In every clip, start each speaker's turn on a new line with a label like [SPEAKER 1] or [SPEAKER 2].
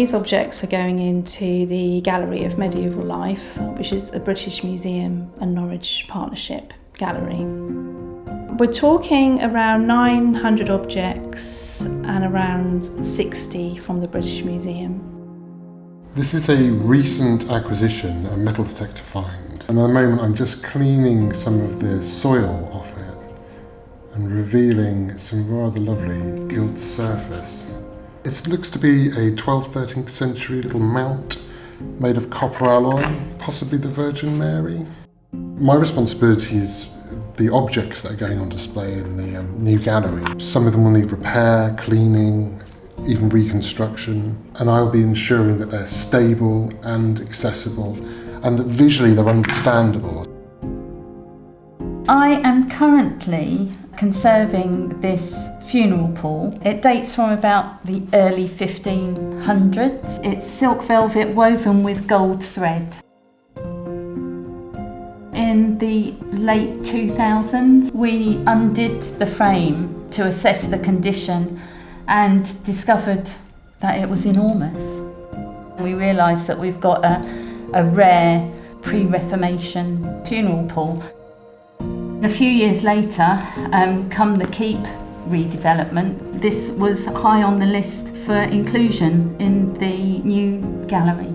[SPEAKER 1] these objects are going into the Gallery of Medieval Life, which is a British Museum and Norwich partnership gallery. We're talking around 900 objects and around 60 from the British Museum.
[SPEAKER 2] This is a recent acquisition, a metal detector find, and at the moment I'm just cleaning some of the soil off it and revealing some rather lovely gilt surface. It looks to be a 12th, 13th century little mount made of copper alloy, possibly the Virgin Mary. My responsibility is the objects that are going on display in the new gallery. Some of them will need repair, cleaning, even reconstruction, and I'll be ensuring that they're stable and accessible and that visually they're understandable.
[SPEAKER 3] I am currently conserving this funeral pall. It dates from about the early 1500s. It's silk velvet woven with gold thread. In the late 2000s, we undid the frame to assess the condition and discovered that it was enormous. We realised that we've got a rare pre-Reformation funeral pall. A few years later, come the keep redevelopment, this was high on the list for inclusion in the new gallery.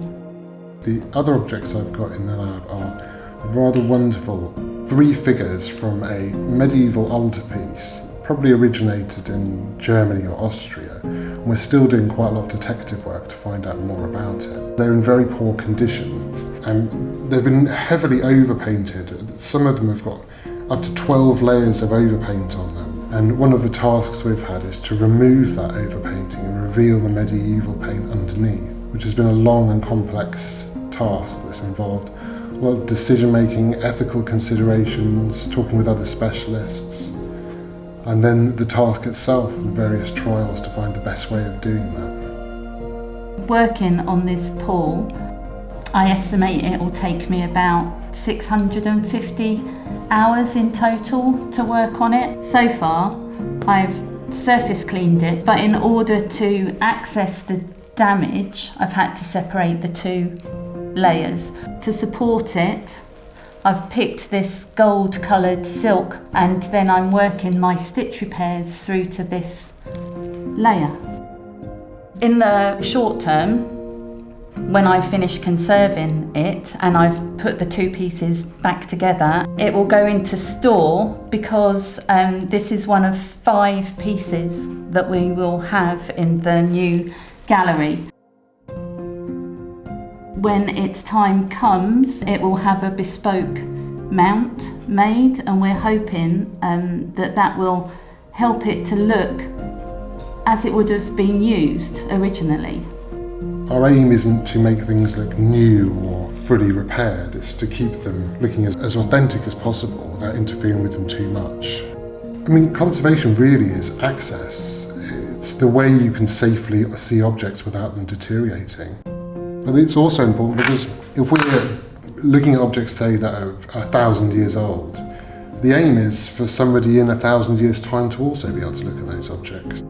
[SPEAKER 2] The other objects I've got in the lab are rather wonderful. 3 figures from a medieval altarpiece, probably originated in Germany or Austria. And we're still doing quite a lot of detective work to find out more about it. They're in very poor condition and they've been heavily overpainted. Some of them have got up to 12 layers of overpaint on them. And one of the tasks we've had is to remove that overpainting and reveal the medieval paint underneath, which has been a long and complex task that's involved a lot of decision-making, ethical considerations, talking with other specialists, and then the task itself and various trials to find the best way of doing that.
[SPEAKER 3] Working on this pall, I estimate it will take me about 650 hours in total to work on it. So far, I've surface cleaned it, but in order to access the damage, I've had to separate the 2 layers. To support it, I've picked this gold coloured silk and then I'm working my stitch repairs through to this layer. In the short term, when I finish conserving it and I've put the 2 pieces back together, it will go into store because this is one of 5 pieces that we will have in the new gallery. When its time comes, it will have a bespoke mount made, and we're hoping that will help it to look as it would have been used originally.
[SPEAKER 2] Our aim isn't to make things look new or fully repaired, it's to keep them looking as authentic as possible without interfering with them too much. I mean, conservation really is access. It's the way you can safely see objects without them deteriorating. But it's also important because if we're looking at objects today that are 1,000 years old, the aim is for somebody in 1,000 years' time to also be able to look at those objects.